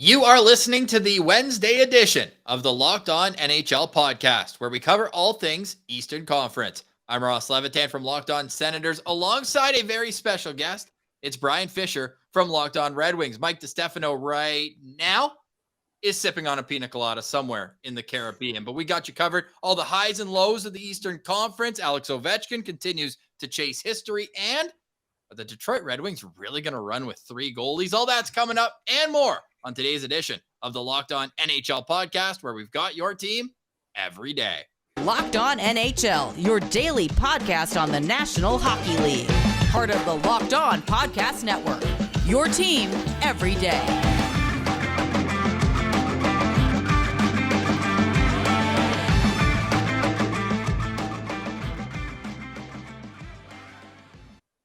You are listening to the Wednesday edition of the Locked On NHL podcast, where we cover all things Eastern Conference. I'm Ross Levitan from Locked On Senators, alongside a very special guest. It's Brian Fisher from Locked On Red Wings. Mike DiStefano right now is sipping on a pina colada somewhere in the Caribbean, but we got you covered. All the highs and lows of the Eastern Conference. Alex Ovechkin continues to chase history, and are the Detroit Red Wings really going to run with three goalies? All that's coming up and more on today's edition of the Locked On NHL podcast, where we've got your team every day. Locked On NHL, your daily podcast on the National Hockey League. Part of the Locked On Podcast Network, your team every day.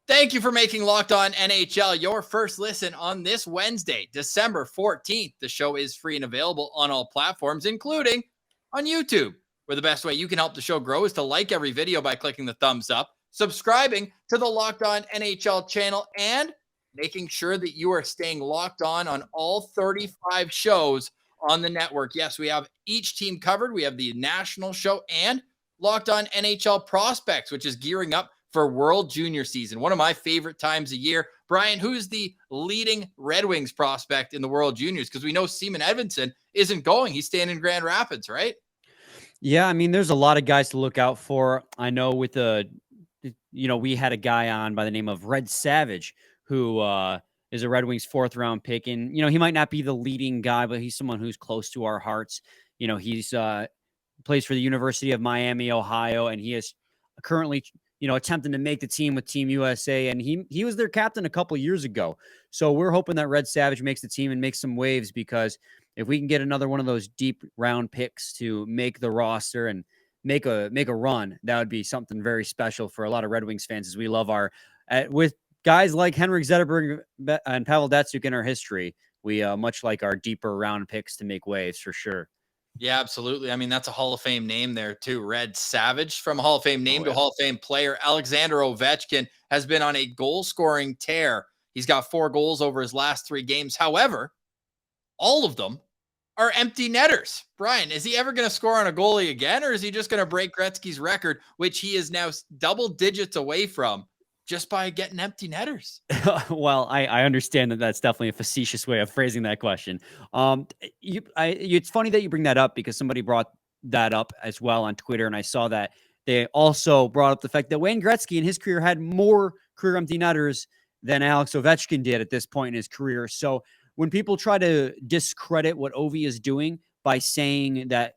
Thank you for making Locked On NHL your first listen on this Wednesday, December 14th. The show is free and available on all platforms, including on YouTube, where the best way you can help the show grow is to like every video by clicking the thumbs up, subscribing to the Locked On NHL channel, and making sure that you are staying locked on all 35 shows on the network. Yes, we have each team covered. We have the national show and Locked On NHL Prospects, which is gearing up for World Junior season, one of my favorite times of year. Brian, who's the leading Red Wings prospect in the World Juniors? Because we know Seaman Edvinsson isn't going. He's staying in Grand Rapids, right? Yeah, I mean, there's a lot of guys to look out for. I know with we had a guy on by the name of Red Savage, who is a Red Wings 4th round pick. And, he might not be the leading guy, but he's someone who's close to our hearts. He's plays for the University of Miami, Ohio, and he is currently attempting to make the team with Team USA, and he was their captain a couple years ago. So we're hoping that Red Savage makes the team and makes some waves, because if we can get another one of those deep round picks to make the roster and make a run, that would be something very special for a lot of Red Wings fans, as we love with guys like Henrik Zetterberg and Pavel Datsyuk in our history. We much like our deeper round picks to make waves for sure. Yeah, absolutely. I mean, that's a Hall of Fame name there too. Red Savage, from Hall of Fame name to Hall of Fame player. Alexander Ovechkin has been on a goal-scoring tear. He's got 4 goals over his last 3 games. However, all of them are empty netters. Brian, is he ever going to score on a goalie again, or is he just going to break Gretzky's record, which he is now double digits away from, just by getting empty netters? Well, I understand that that's definitely a facetious way of phrasing that question. It's funny that you bring that up, because somebody brought that up as well on Twitter, and I saw that they also brought up the fact that Wayne Gretzky in his career had more career empty netters than Alex Ovechkin did at this point in his career. So when people try to discredit what Ovi is doing by saying that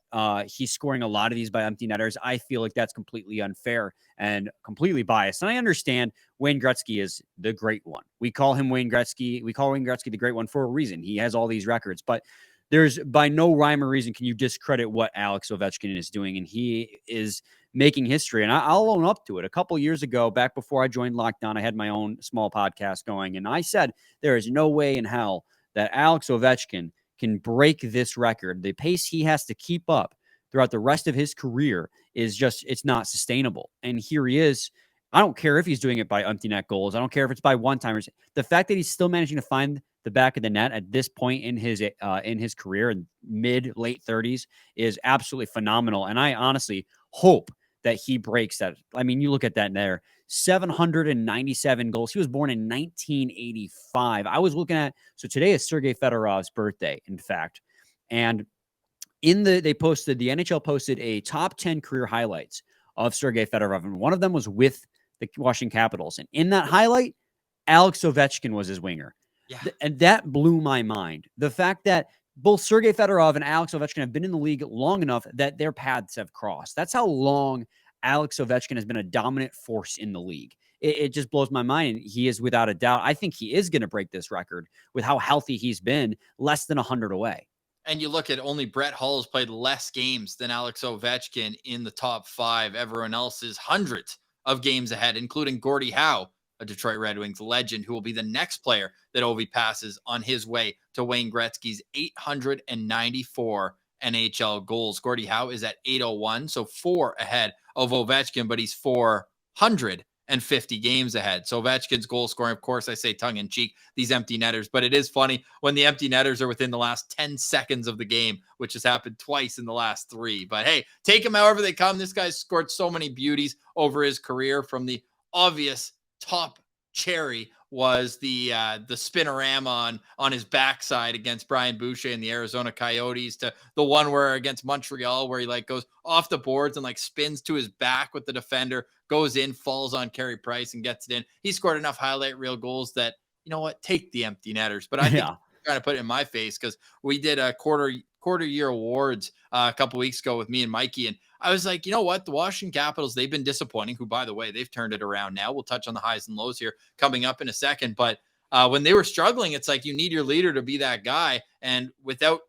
he's scoring a lot of these by empty netters, I feel like that's completely unfair and completely biased. And I understand Wayne Gretzky is the great one. We call him Wayne Gretzky. We call Wayne Gretzky the great one for a reason. He has all these records, but there's by no rhyme or reason can you discredit what Alex Ovechkin is doing. And he is making history. And I'll own up to it. A couple years ago, back before I joined Locked On, I had my own small podcast going. And I said, there is no way in hell that Alex Ovechkin can break this record. The pace he has to keep up throughout the rest of his career is just, it's not sustainable. And here he is. I don't care if he's doing it by empty net goals. I don't care if it's by one-timers. The fact that he's still managing to find the back of the net at this point in his career, in late 30s, is absolutely phenomenal. And I honestly hope that he breaks that. I mean, you look at that there, 797 goals. He was born in 1985. I was looking at, so today is Sergei Fedorov's birthday, in fact. And the NHL posted a top 10 career highlights of Sergei Fedorov, and one of them was with the Washington Capitals. And in that highlight, Alex Ovechkin was his winger. Yeah. And that blew my mind. The fact that both Sergei Fedorov and Alex Ovechkin have been in the league long enough that their paths have crossed. That's how long Alex Ovechkin has been a dominant force in the league. It just blows my mind. And he is, without a doubt, I think he is going to break this record with how healthy he's been, less than 100 away. And you look at, only Brett Hull has played less games than Alex Ovechkin in the top 5. Everyone else is hundreds of games ahead, including Gordie Howe, a Detroit Red Wings legend, who will be the next player that Ovi passes on his way to Wayne Gretzky's 894 NHL goals. Gordie Howe is at 801, so 4 ahead of Ovechkin, but he's 400 and 50 games ahead. So Ovechkin's goal scoring, of course, I say tongue in cheek, these empty netters, but it is funny when the empty netters are within the last 10 seconds of the game, which has happened twice in the last 3. But hey, take them however they come. This guy's scored so many beauties over his career. From the obvious top cherry was the spinorama on his backside against Brian Boucher and the Arizona Coyotes, to the one where against Montreal where he like goes off the boards and like spins to his back with the defender, goes in, falls on Carey Price and gets it in. He scored enough highlight reel goals that, you know what, take the empty netters. But I think trying to put it in my face, because we did a quarter year awards a couple weeks ago with me and Mikey, and I was like, you know what, the Washington Capitals, they've been disappointing, who, by the way, they've turned it around now. We'll touch on the highs and lows here coming up in a second. But when they were struggling, it's like you need your leader to be that guy. And without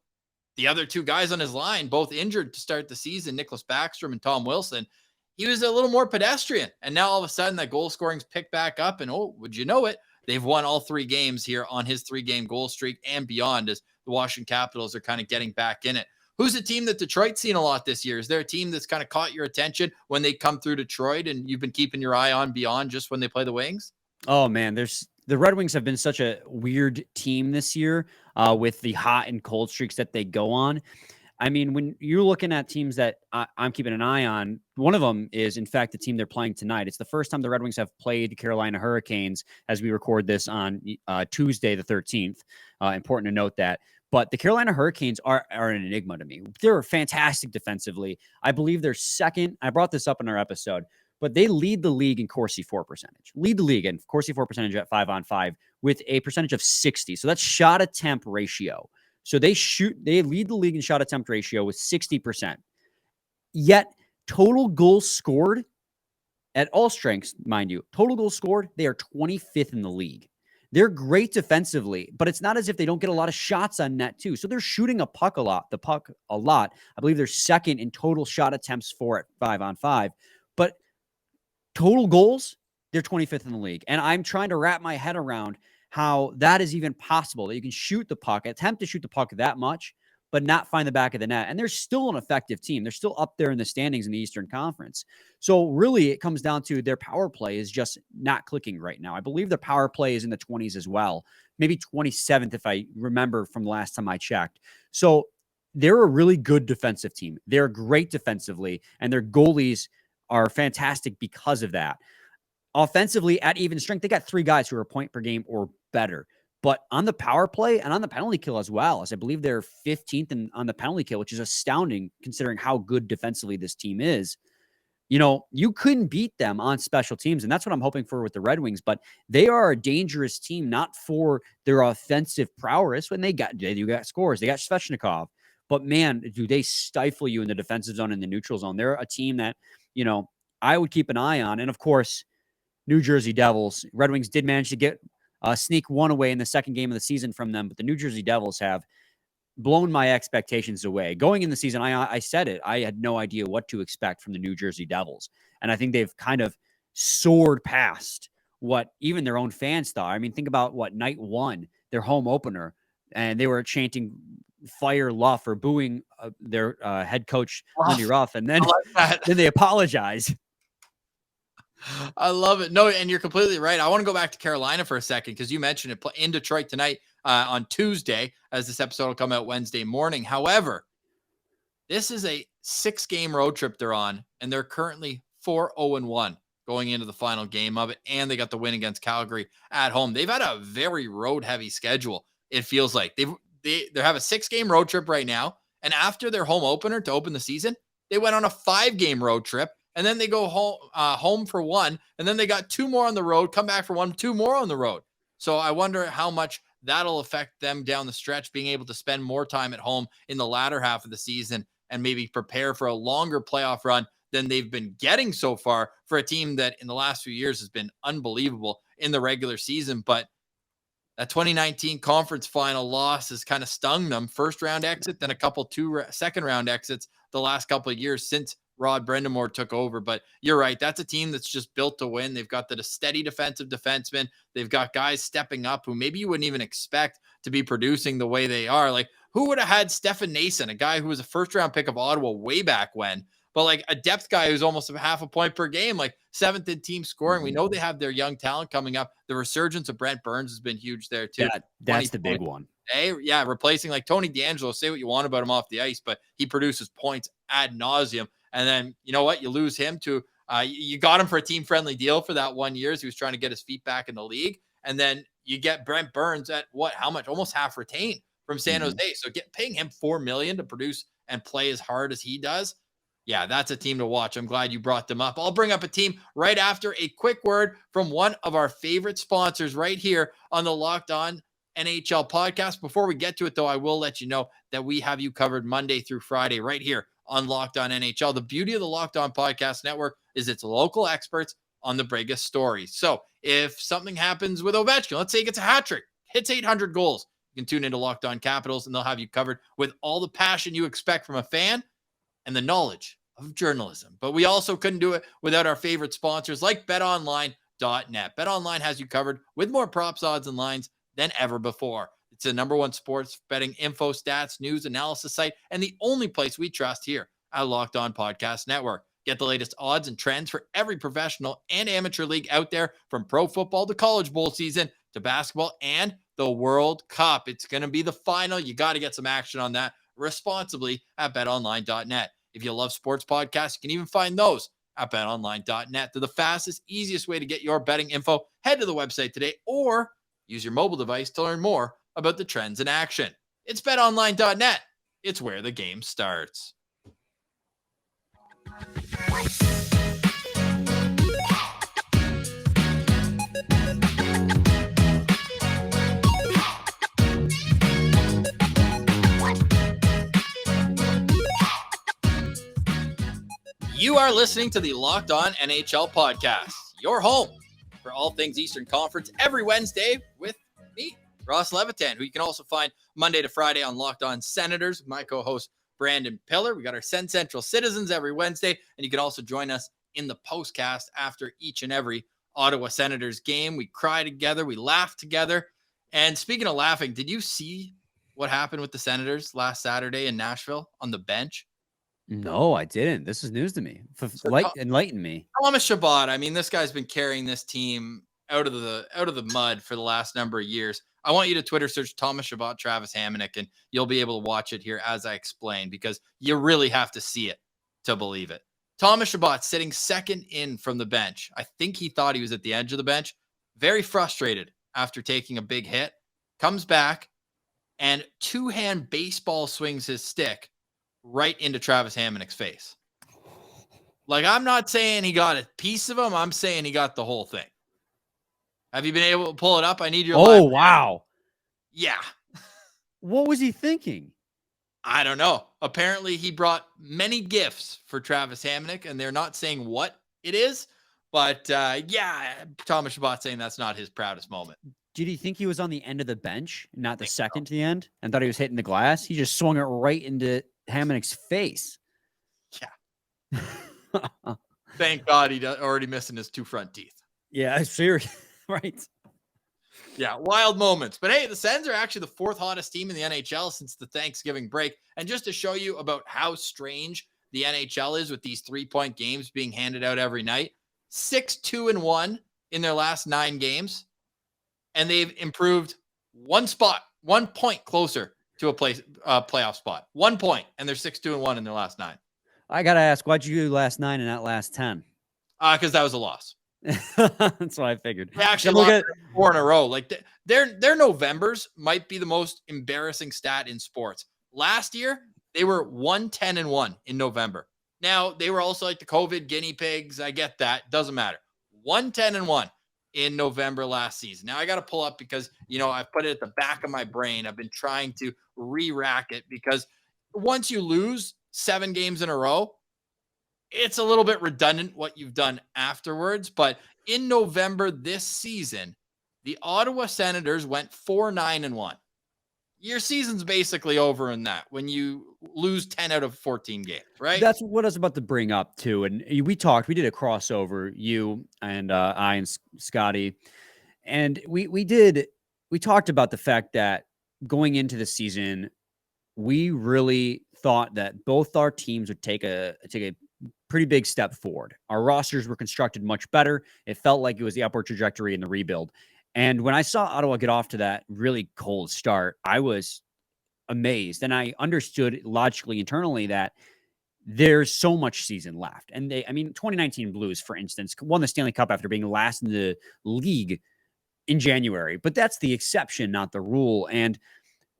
the other two guys on his line, both injured to start the season, Nicholas Backstrom and Tom Wilson, he was a little more pedestrian. And now all of a sudden that goal scoring's picked back up, and oh, would you know it, they've won all 3 games here on his 3-game goal streak and beyond, as the Washington Capitals are kind of getting back in it. Who's a team that Detroit's seen a lot this year? Is there a team that's kind of caught your attention when they come through Detroit and you've been keeping your eye on beyond just when they play the Wings? Oh man, the Red Wings have been such a weird team this year with the hot and cold streaks that they go on. I mean, when you're looking at teams that I'm keeping an eye on, one of them is, in fact, the team they're playing tonight. It's the first time the Red Wings have played the Carolina Hurricanes as we record this on Tuesday, the 13th. Important to note that. But the Carolina Hurricanes are an enigma to me. They're fantastic defensively. I believe they're second. I brought this up in our episode, but they lead the league in Corsi for percentage. Lead the league in Corsi for percentage at 5-on-5 with a percentage of 60. So that's shot attempt ratio. So they lead the league in shot attempt ratio with 60%. Yet total goals scored at all strengths, mind you, total goals scored, they are 25th in the league. They're great defensively, but it's not as if they don't get a lot of shots on net too. So they're shooting the puck a lot. I believe they're second in total shot attempts for it 5-on-5, but total goals, they're 25th in the league. And I'm trying to wrap my head around how that is even possible, that you can shoot the puck, attempt to shoot the puck that much, but not find the back of the net. And they're still an effective team. They're still up there in the standings in the Eastern Conference. So really it comes down to their power play is just not clicking right now. I believe their power play is in the 20s as well, maybe 27th if I remember from the last time I checked. So they're a really good defensive team. They're great defensively, and their goalies are fantastic because of that. Offensively, at even strength, they got 3 guys who are a point per game or better. But on the power play and on the penalty kill as well, as I believe they're 15th on the penalty kill, which is astounding considering how good defensively this team is. You know, you couldn't beat them on special teams, and that's what I'm hoping for with the Red Wings. But they are a dangerous team, not for their offensive prowess. When they got scores, they got Svechnikov. But man, do they stifle you in the defensive zone and the neutral zone. They're a team that, you know, I would keep an eye on. And of course, New Jersey Devils. Red Wings did manage to get sneak one away in the second game of the season from them, but the New Jersey Devils have blown my expectations away. Going in the season, I said it. I had no idea what to expect from the New Jersey Devils. And I think they've kind of soared past what even their own fans thought. I mean, think about what night 1, their home opener, and they were chanting fire Luff or booing their head coach, Lindy Ruff, and then, then they apologize. I love it. No, and you're completely right. I want to go back to Carolina for a second because you mentioned it in Detroit tonight on Tuesday, as this episode will come out Wednesday morning. However, this is a 6-game road trip they're on, and they're currently 4-0-1 going into the final game of it, and they got the win against Calgary at home. They've had a very road-heavy schedule, it feels like. They have a 6-game road trip right now, and after their home opener to open the season, they went on a 5-game road trip. And then they go home for 1, and then they got 2 more on the road, come back for 1, 2 more on the road. So I wonder how much that'll affect them down the stretch, being able to spend more time at home in the latter half of the season and maybe prepare for a longer playoff run than they've been getting so far for a team that in the last few years has been unbelievable in the regular season. But that 2019 conference final loss has kind of stung them. First round exit, then a couple second round exits the last couple of years since Rod Brindamore took over. But you're right. That's a team that's just built to win. They've got the steady defensive defensemen. They've got guys stepping up who maybe you wouldn't even expect to be producing the way they are. Like, who would have had Stefan Nason, a guy who was a first round pick of Ottawa way back when, but like a depth guy who's almost a half a point per game, like 7th in team scoring. We know they have their young talent coming up. The resurgence of Brent Burns has been huge there too. That's the big one. Hey, yeah, replacing like Tony DeAngelo. Say what you want about him off the ice, but he produces points ad nauseum. And then you know what? You lose him to you got him for a team-friendly deal for that 1 year as he was trying to get his feet back in the league. And then you get Brent Burns at what? How much? Almost half retained from San Jose. So paying him $4 million to produce and play as hard as he does. Yeah, that's a team to watch. I'm glad you brought them up. I'll bring up a team right after a quick word from one of our favorite sponsors right here on the Locked On NHL podcast. Before we get to it, though, I will let you know that we have you covered Monday through Friday right here on Locked On NHL. The beauty of the Locked On Podcast Network is it's local experts on the biggest stories. So if something happens with Ovechkin, let's say he gets a hat trick, hits 800 goals, you can tune into Locked On Capitals and they'll have you covered with all the passion you expect from a fan and the knowledge of journalism. But we also couldn't do it without our favorite sponsors like betonline.net. BetOnline has you covered with more props, odds, and lines than ever before. It's the #1 sports betting info, stats, news, analysis site, and the only place we trust here at Locked On Podcast Network. Get the latest odds and trends for every professional and amateur league out there, from pro football to college bowl season to basketball and the World Cup. It's going to be the final. You got to get some action on that responsibly at betonline.net. If you love sports podcasts, you can even find those at betonline.net. They're the fastest, easiest way to get your betting info. Head to the website today or use your mobile device to learn more about the trends in action. It's betonline.net. It's where the game starts. You are listening to the Locked On NHL podcast, your home for all things Eastern Conference, every Wednesday with me, Ross Levitan, who you can also find Monday to Friday on Locked On Senators, my co-host Brandon Pillar. We got our Send Central Citizens every Wednesday, and you can also join us in the postcast after each and every Ottawa Senators game. We cry together, we laugh together. And speaking of laughing, did you see what happened with the Senators last Saturday in Nashville on the bench? No, I didn't. This is news to me. Enlighten me. Thomas Chabot. I mean, this guy's been carrying this team out of the mud for the last number of years. I want you to Twitter search Thomas Chabot, Travis Hamonic, and you'll be able to watch it here as I explain, because you really have to see it to believe it. Thomas Chabot sitting second in from the bench. I think he thought he was at the edge of the bench. Very frustrated after taking a big hit. Comes back and two-hand baseball swings his stick right into Travis Hamonic's face. Like, I'm not saying he got a piece of him. I'm saying he got the whole thing. Have you been able to pull it up? I need your live wow. Yeah. What was he thinking? I don't know. Apparently, he brought many gifts for Travis Hamonic, and they're not saying what it is. But, yeah, Thomas Chabot saying that's not his proudest moment. Did he think he was on the end of the bench, not the second to the end, and thought he was hitting the glass? He just swung it right into Hamonic's face. Yeah. Thank God he already missing his two front teeth. Yeah, serious. Right. Yeah, wild moments. But hey, the Sens are actually the fourth hottest team in the NHL since the Thanksgiving break. And just to show you about how strange the NHL is with these 3-point games being handed out every night, 6-2-1 in their last 9 games. And they've improved 1 point closer to a playoff spot. 1 point, and they're 6-2-1 in their last 9. I got to ask, why'd you do last 9 and not last 10? Because that was a loss. That's what I figured. They actually lost 4 in a row. Like their Novembers might be the most embarrassing stat in sports. Last year, they were 1-10-1 in November. Now, they were also like the COVID guinea pigs. I get that. Doesn't matter. 1-10-1 in November last season. Now, I got to pull up because, I've put it at the back of my brain. I've been trying to re-rack it because once you lose 7 games in a row, it's a little bit redundant what you've done afterwards. But in November this season, the Ottawa Senators went 4-9-1. Your season's basically over in that when you lose 10 out of 14 games, right? That's what I was about to bring up too. And we did a crossover, you and I and Scotty. And we talked about the fact that going into the season, we really thought that both our teams would take a pretty big step forward. Our rosters were constructed much better. It felt like it was the upward trajectory in the rebuild. And when I saw Ottawa get off to that really cold start, I was amazed. And I understood logically internally that there's so much season left. And 2019 Blues, for instance, won the Stanley Cup after being last in the league in January. But that's the exception, not the rule. And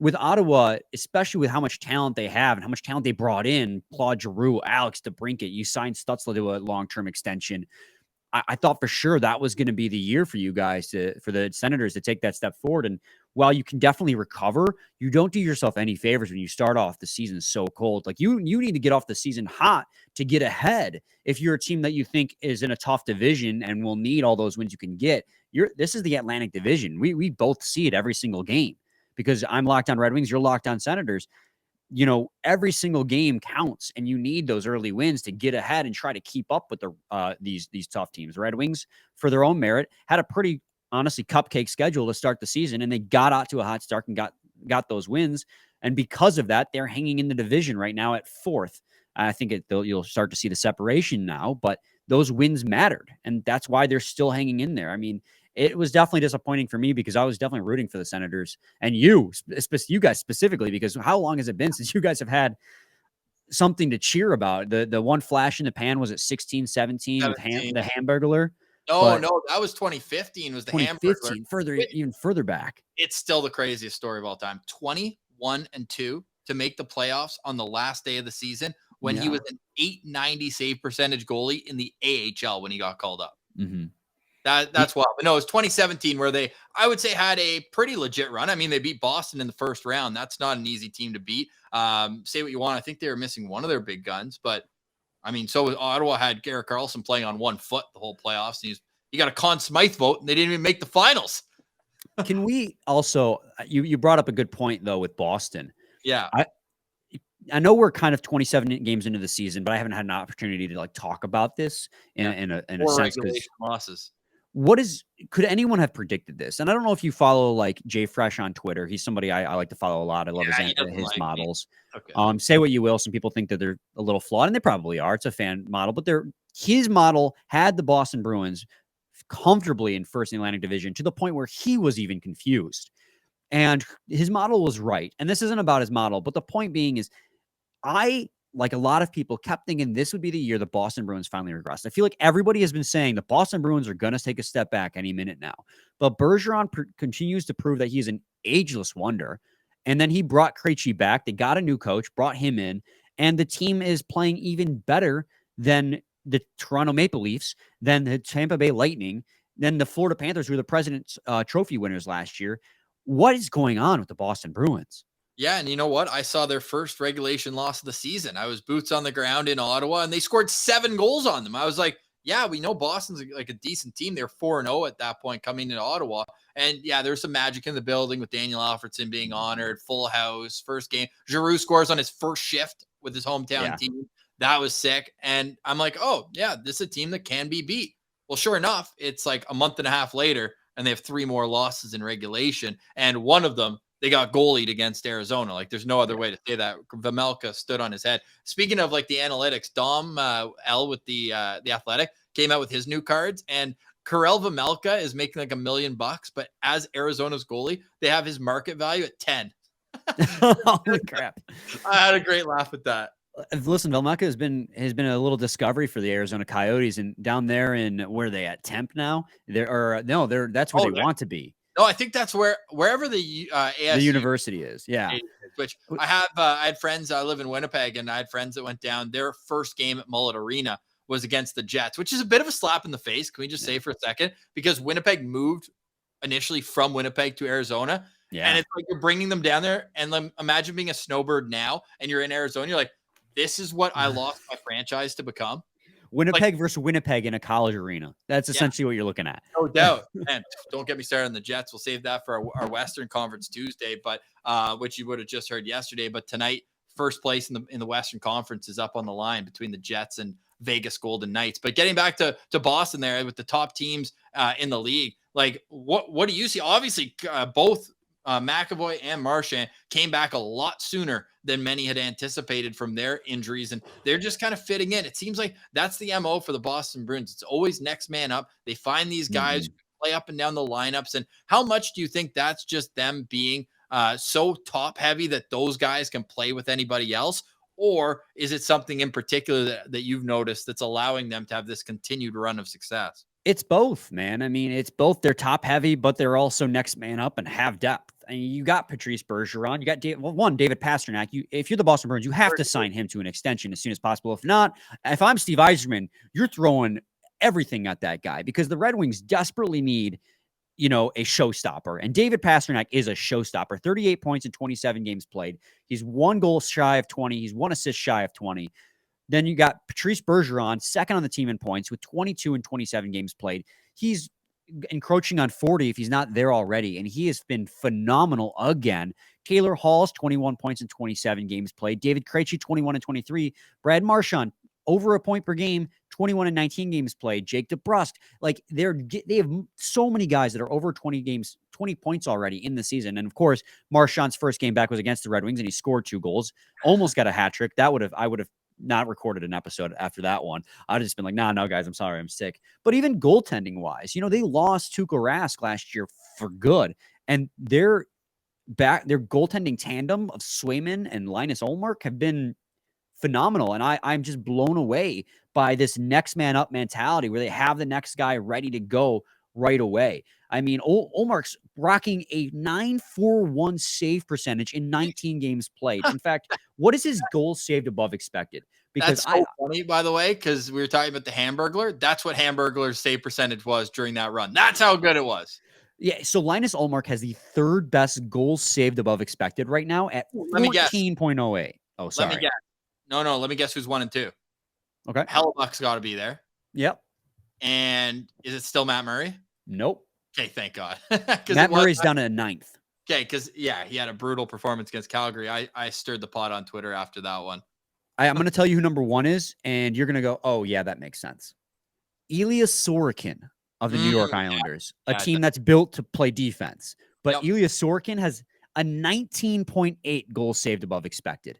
with Ottawa, especially with how much talent they have and how much talent they brought in, Claude Giroux, Alex DeBrincat, you signed Stutzla to a long-term extension. I thought for sure that was going to be the year for you guys for the Senators to take that step forward. And while you can definitely recover, you don't do yourself any favors when you start off the season so cold. Like you need to get off the season hot to get ahead. If you're a team that you think is in a tough division and will need all those wins you can get, this is the Atlantic Division. We both see it every single game because I'm locked on Red Wings, you're locked on Senators. Every single game counts, and you need those early wins to get ahead and try to keep up with these tough teams. Red Wings, for their own merit, had a pretty honestly cupcake schedule to start the season, and they got out to a hot start and got those wins. And because of that, they're hanging in the division right now at 4th. I think you'll start to see the separation now, but those wins mattered, and that's why they're still hanging in there. I mean, it was definitely disappointing for me because I was definitely rooting for the Senators and you guys specifically, because how long has it been since you guys have had something to cheer about? The one flash in the pan was at 16, 17 with the Hamburglar. No, that was 2015 was the 2015, Hamburglar. Even further back. It's still the craziest story of all time. 21-2 to make the playoffs on the last day of the season when he was an .890 save percentage goalie in the AHL when he got called up. Mm-hmm. That's wild. But no, it was 2017 where they, I would say, had a pretty legit run. I mean, they beat Boston in the first round. That's not an easy team to beat. Say what you want. I think they were missing one of their big guns, but I mean, so Ottawa had Garrett Carlson playing on one foot the whole playoffs. And you got a Conn Smythe vote, and they didn't even make the finals. Can we also, you brought up a good point though with Boston. Yeah. I know we're kind of 27 games into the season, but I haven't had an opportunity to talk about this in a sense. Regulation losses. Could anyone have predicted this? And I don't know if you follow Jay Fresh on Twitter. He's somebody I like to follow a lot. I love his models. Okay. Say what you will. Some people think that they're a little flawed, and they probably are. It's a fan model, but his model had the Boston Bruins comfortably in first in the Atlantic Division to the point where he was even confused. And his model was right. And this isn't about his model, but the point being is I, like a lot of people, kept thinking this would be the year the Boston Bruins finally regressed. I feel like everybody has been saying the Boston Bruins are going to take a step back any minute now. But Bergeron continues to prove that he's an ageless wonder. And then he brought Krejci back. They got a new coach, brought him in, and the team is playing even better than the Toronto Maple Leafs, than the Tampa Bay Lightning, than the Florida Panthers, who were the President's Trophy winners last year. What is going on with the Boston Bruins? Yeah, and you know what? I saw their first regulation loss of the season. I was boots on the ground in Ottawa, and they scored 7 goals on them. I was like, yeah, we know Boston's like a decent team. They're 4-0 at that point coming into Ottawa. And yeah, there's some magic in the building with Daniel Alfredson being honored, full house, first game. Giroux scores on his first shift with his hometown team. That was sick. And I'm like, oh, yeah, this is a team that can be beat. Well, sure enough, it's like a month and a half later, and they have 3 more losses in regulation. And one of them, they got goalied against Arizona. Like, there's no other way to say that. Vamelka stood on his head. Speaking of the analytics, Dom L with the Athletic came out with his new cards, and Karel Vamelka is making $1 million, but as Arizona's goalie, they have his market value at 10. Holy crap! I had a great laugh at that. Listen, Vamelka has been a little discovery for the Arizona Coyotes, and down there in where are they at Temp now? That's where they want to be. No, I think that's wherever the ASU, the university is. Yeah. Which I had friends. I live in Winnipeg, and I had friends that went down. Their first game at Mullet Arena was against the Jets, which is a bit of a slap in the face. Can we just say for a second? Because Winnipeg moved initially from Winnipeg to Arizona. Yeah. And it's like you're bringing them down there. And imagine being a snowbird now, and you're in Arizona. You're like, this is what I lost my franchise to become. Winnipeg versus Winnipeg in a college arena. That's essentially what you're looking at. No doubt. And don't get me started on the Jets. We'll save that for our Western Conference Tuesday, but which you would have just heard yesterday. But tonight, first place in the Western Conference is up on the line between the Jets and Vegas Golden Knights. But getting back to Boston there with the top teams in the league, like what do you see? Obviously, both McAvoy and Marchand came back a lot sooner than many had anticipated from their injuries, and they're just kind of fitting in. It seems like that's the MO for the Boston Bruins. It's always next man up. They find these guys who play up and down the lineups. And how much do you think that's just them being so top heavy that those guys can play with anybody else? Or is it something in particular that you've noticed that's allowing them to have this continued run of success? It's both, man. I mean, it's both. They're top heavy, but they're also next man up and have depth. I mean, you got Patrice Bergeron, you got David Pastrnak. If you're the Boston Bruins, you have to sign him to an extension as soon as possible. If not, if I'm Steve Yzerman, you're throwing everything at that guy because the Red Wings desperately need, a showstopper. And David Pastrnak is a showstopper. 38 points in 27 games played. He's 1 goal shy of 20. He's 1 assist shy of 20. Then you got Patrice Bergeron, second on the team in points with 22 and 27 games played. He's encroaching on 40 if he's not there already, and he has been phenomenal again. Taylor Hall's 21 points in 27 games played. David Krejci, 21 and 23. Brad Marchand, over a point per game, 21 and 19 games played. Jake DeBrusk, they have so many guys that are over 20 points already in the season. And of course, Marchand's first game back was against the Red Wings, and he scored 2 goals, almost got a hat trick. I would have not recorded an episode after that one. I'd just been like, no, guys, I'm sorry, I'm sick. But even goaltending wise, they lost Tuukka Rask last year for good. And their goaltending tandem of Swayman and Linus Ullmark have been phenomenal. And I'm just blown away by this next man up mentality where they have the next guy ready to go right away. I mean, Ullmark's rocking a .941 save percentage in 19 games played. In fact, what is his goals saved above expected? Because that's so funny, by the way, because we were talking about the Hamburglar. That's what Hamburglar's save percentage was during that run. That's how good it was. Yeah, so Linus Ullmark has the 3rd best goals saved above expected right now at 14.08. Oh, sorry. Let me guess. No, let me guess who's 1 and 2. Okay. Hellebuck's got to be there. Yep. And is it still Matt Murray? Nope. Okay, thank God. Matt Murray's down at 9th. Okay, because, he had a brutal performance against Calgary. I stirred the pot on Twitter after that one. I'm going to tell you who number 1 is, and you're going to go, oh, yeah, that makes sense. Ilya Sorokin of the New York Islanders, a team that's built to play defense. But Ilya Sorokin has a 19.8 goals saved above expected.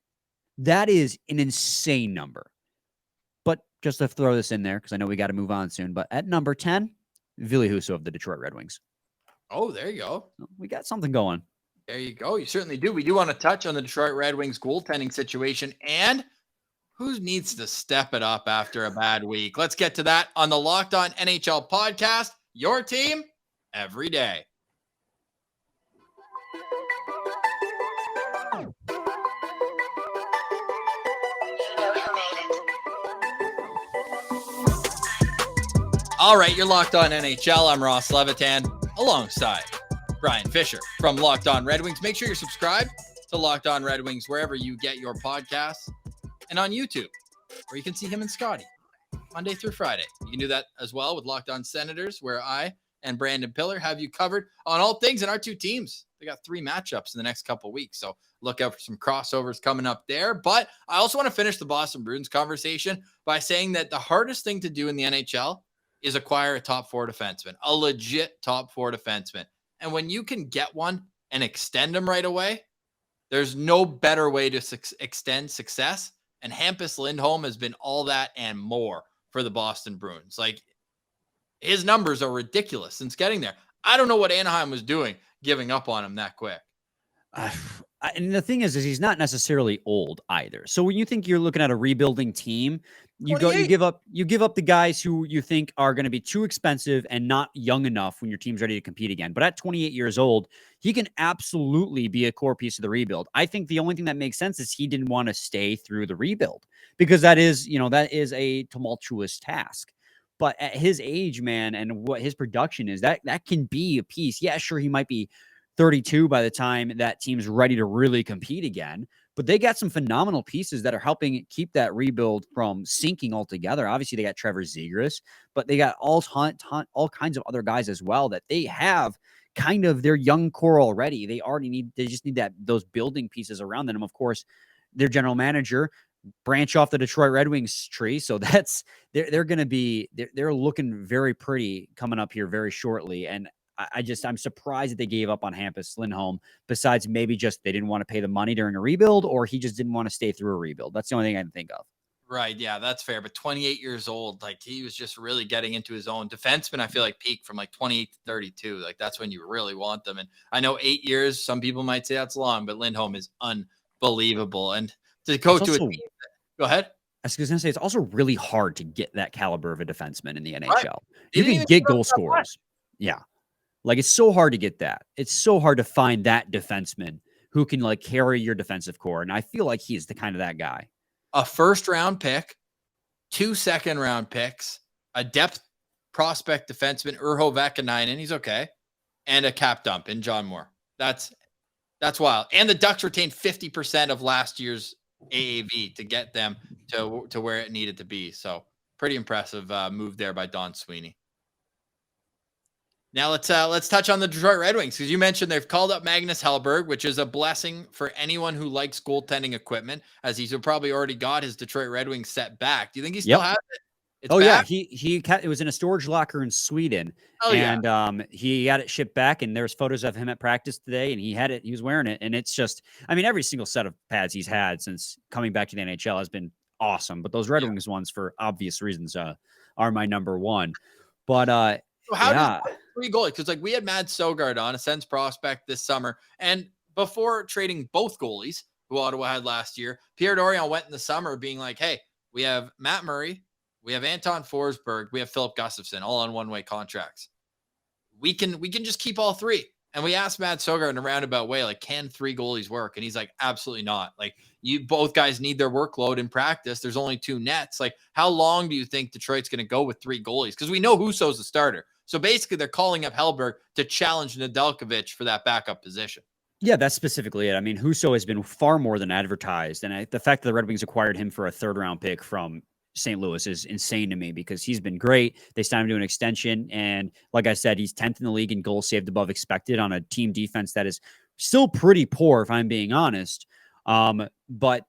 That is an insane number. But just to throw this in there, because I know we got to move on soon, but at number 10, Ville Husso of the Detroit Red Wings. Oh, there you go. We got something going. There you go. You certainly do. We do want to touch on the Detroit Red Wings goaltending situation and who needs to step it up after a bad week. Let's get to that on the Locked On NHL podcast. Your team every day. All right, you're Locked On NHL. I'm Ross Levitan alongside Brian Fisher from Locked On Red Wings. Make sure you're subscribed to Locked On Red Wings wherever you get your podcasts and on YouTube, where you can see him and Scotty Monday through Friday. You can do that as well with Locked On Senators, where I and Brandon Pillar have you covered on all things in our 2 teams. They got 3 matchups in the next couple of weeks, so look out for some crossovers coming up there. But I also want to finish the Boston Bruins conversation by saying that the hardest thing to do in the NHL is acquire a top 4 defenseman, a legit top 4 defenseman. And when you can get one and extend them right away, there's no better way to extend success. And Hampus Lindholm has been all that and more for the Boston Bruins. Like, his numbers are ridiculous since getting there. I don't know what Anaheim was doing giving up on him that quick. And the thing is he's not necessarily old either. So when you think you're looking at a rebuilding team, you give up the guys who you think are going to be too expensive and not young enough when your team's ready to compete again. But at 28 years old, he can absolutely be a core piece of the rebuild. I think the only thing that makes sense is he didn't want to stay through the rebuild because that is a tumultuous task. But at his age, man, and what his production is, that can be a piece. Yeah, sure, he might be 32 by the time that team's ready to really compete again. But they got some phenomenal pieces that are helping keep that rebuild from sinking altogether. Obviously, they got Trevor Zegras, but they got all kinds of other guys as well that they have kind of their young core already. They just need those building pieces around them. And of course, their general manager branch off the Detroit Red Wings tree. So they're going to be, they're looking very pretty coming up here very shortly. And I'm surprised that they gave up on Hampus Lindholm, besides maybe just they didn't want to pay the money during a rebuild, or he just didn't want to stay through a rebuild. That's the only thing I can think of. Right. Yeah, that's fair. But 28 years old, like he was just really getting into his own. Defenseman, I feel like peak from like 28 to 32. Like that's when you really want them. And I know 8 years, some people might say that's long, but Lindholm is unbelievable. And to go It's to a also, team, go ahead. I was going to say, it's also really hard to get that caliber of a defenseman in the Right. NHL. He You didn't can even get give up goal that much. scorers. Yeah. Like it's so hard to get that. It's so hard to find that defenseman who can like carry your defensive core. And I feel like he's the kind of that guy. A first round pick, 2 second-round picks, a depth prospect defenseman, Urho Vakanainen, he's okay, and a cap dump in John Moore. That's wild. And the Ducks retained 50% of last year's AAV to get them to where it needed to be. So pretty impressive move there by Don Sweeney. Now let's touch on the Detroit Red Wings, because you mentioned they've called up Magnus Hellberg, which is a blessing for anyone who likes goaltending equipment, as he's probably already got his Detroit Red Wings set back. Do you think he still has it? It's back? Yeah, it was in a storage locker in Sweden, Yeah. and he got it shipped back. And there's photos of him at practice today, and he had it. He was wearing it, and it's just, I mean, every single set of pads he's had since coming back to the NHL has been awesome. But those Red Wings ones, for obvious reasons, are my number one. But So how does 3 goalies? Because like we had Mads Sogard on, a Sens prospect this summer, and before trading both goalies who Ottawa had last year, Pierre Dorion went in the summer being like, "Hey, we have Matt Murray, we have Anton Forsberg, we have Philip Gustafsson, all on one-way contracts. We can just keep all 3." And we asked Matt Sogard in a roundabout way, like, can 3 goalies work? And he's like, absolutely not. Like, you both guys need their workload in practice. There's only 2 nets. Like, how long do you think Detroit's going to go with 3 goalies? Because we know Husso's the starter. So basically, they're calling up Hellberg to challenge Nedeljkovic for that backup position. Yeah, that's specifically it. I mean, Husso has been far more than advertised. And the fact that the Red Wings acquired him for a 3rd-round pick from St. Louis is insane to me, because he's been great. They signed him to an extension. And like I said, he's 10th in the league in goals saved above expected on a team defense that is still pretty poor, if I'm being honest. But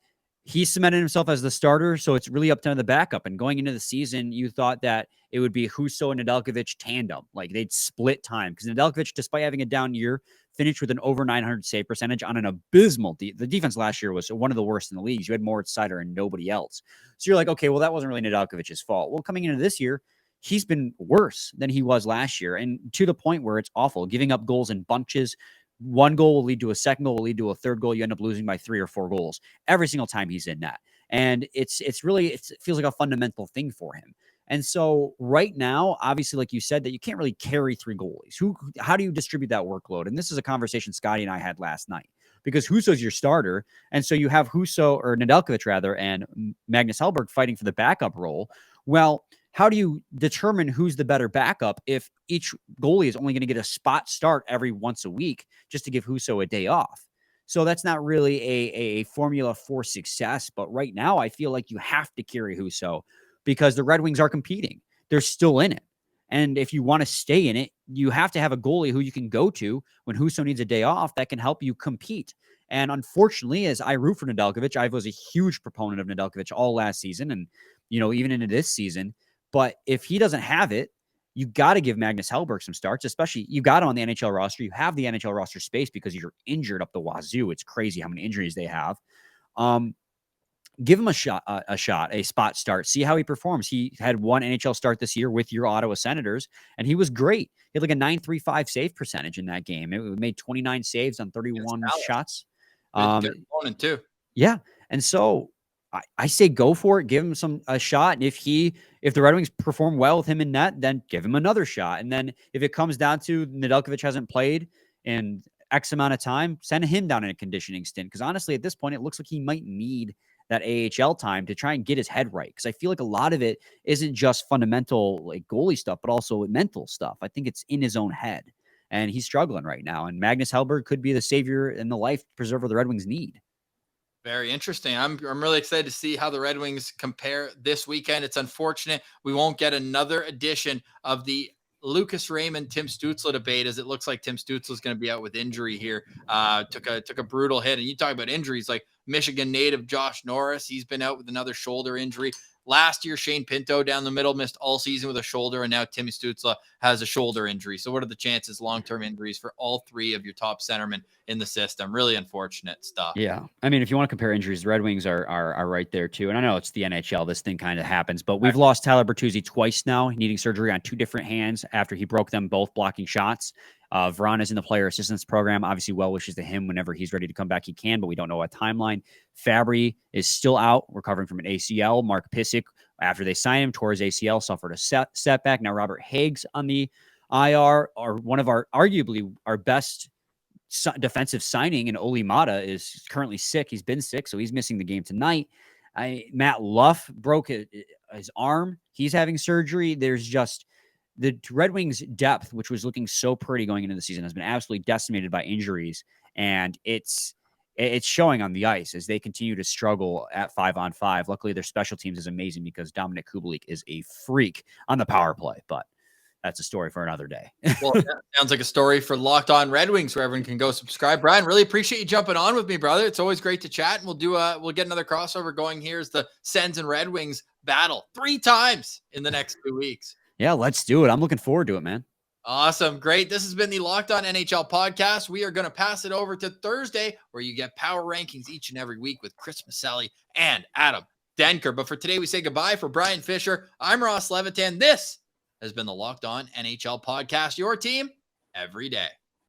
he cemented himself as the starter, so it's really up to the backup. And going into the season, you thought that it would be Husso and Nedeljkovic tandem. Like they'd split time, because Nedeljkovic, despite having a down year, finished with an over 900 save percentage on an abysmal the defense last year was one of the worst in the leagues. You had Moritz Seider and nobody else. So you're like, okay, well, that wasn't really Nedeljkovic's fault. Well, coming into this year, he's been worse than he was last year, and to the point where it's awful, giving up goals in bunches. 1 goal will lead to a 2nd goal, will lead to a 3rd goal. You end up losing by 3 or 4 goals every single time he's in net. And it feels like a fundamental thing for him. And so right now, obviously, like you said, that you can't really carry 3 goalies. How do you distribute that workload? And this is a conversation Scotty and I had last night, because Husso's your starter. And so you have Husso, or Nedeljkovic rather, and Magnus Hellberg fighting for the backup role. Well, how do you determine who's the better backup if each goalie is only going to get a spot start every once a week just to give Husso a day off? So that's not really a formula for success. But right now, I feel like you have to carry Husso, because the Red Wings are competing. They're still in it. And if you want to stay in it, you have to have a goalie who you can go to when Husso needs a day off that can help you compete. And unfortunately, as I root for Nedeljkovic, I was a huge proponent of Nedeljkovic all last season and, even into this season. But if he doesn't have it, you got to give Magnus Hellberg some starts, especially you got on the NHL roster. You have the NHL roster space because you're injured up the wazoo. It's crazy how many injuries they have. Give him a spot start, see how he performs. He had 1 NHL start this year with your Ottawa Senators, and he was great. He had like a .935 save percentage in that game. It made 29 saves on 31 shots. Good opponent too. Yeah. And so I say go for it. Give him a shot. And if the Red Wings perform well with him in net, then give him another shot. And then if it comes down to Nedeljkovic hasn't played in X amount of time, send him down in a conditioning stint. Because honestly, at this point, it looks like he might need that AHL time to try and get his head right. Because I feel like a lot of it isn't just fundamental like goalie stuff, but also mental stuff. I think it's in his own head. And he's struggling right now. And Magnus Hellberg could be the savior and the life preserver the Red Wings need. Very interesting. I'm really excited to see how the Red Wings compare this weekend. It's unfortunate we won't get another edition of the Lucas Raymond, Tim Stützle debate, as it looks like Tim Stützle is going to be out with injury here. Took a brutal hit. And you talk about injuries, like Michigan native Josh Norris. He's been out with another shoulder injury. Last year, Shane Pinto down the middle missed all season with a shoulder, and now Timmy Stützle has a shoulder injury. So what are the chances long-term injuries for all three of your top centermen in the system? Really unfortunate stuff. Yeah. I mean, if you want to compare injuries, the Red Wings are right there too. And I know it's the NHL. This thing kind of happens, but we've lost Tyler Bertuzzi twice now, needing surgery on 2 different hands after he broke them both blocking shots. Veron is in the player assistance program. Obviously, well wishes to him whenever he's ready to come back, he can, but we don't know a timeline. Fabry is still out, recovering from an ACL. Mark Pysyk, after they signed him, tore his ACL, suffered a setback. Now Robert Haig's on the IR, or one of arguably our best defensive signing, and Oli Mata is currently sick. He's been sick, so he's missing the game tonight. Matt Luff broke his arm. He's having surgery. There's just the Red Wings depth, which was looking so pretty going into the season, has been absolutely decimated by injuries, and it's showing on the ice as they continue to struggle at 5-on-5. Luckily, their special teams is amazing because Dominic Kubalik is a freak on the power play, but that's a story for another day. Well, that sounds like a story for Locked On Red Wings, where everyone can go subscribe. Brian, really appreciate you jumping on with me, brother. It's always great to chat, and we'll get another crossover going here as the Sens and Red Wings battle 3 times in the next 2 weeks. Yeah, let's do it. I'm looking forward to it, man. Awesome. Great. This has been the Locked On NHL podcast. We are going to pass it over to Thursday, where you get power rankings each and every week with Chris Maselli and Adam Denker. But for today, we say goodbye. For Brian Fisher, I'm Ross Levitan. This has been the Locked On NHL podcast, your team every day.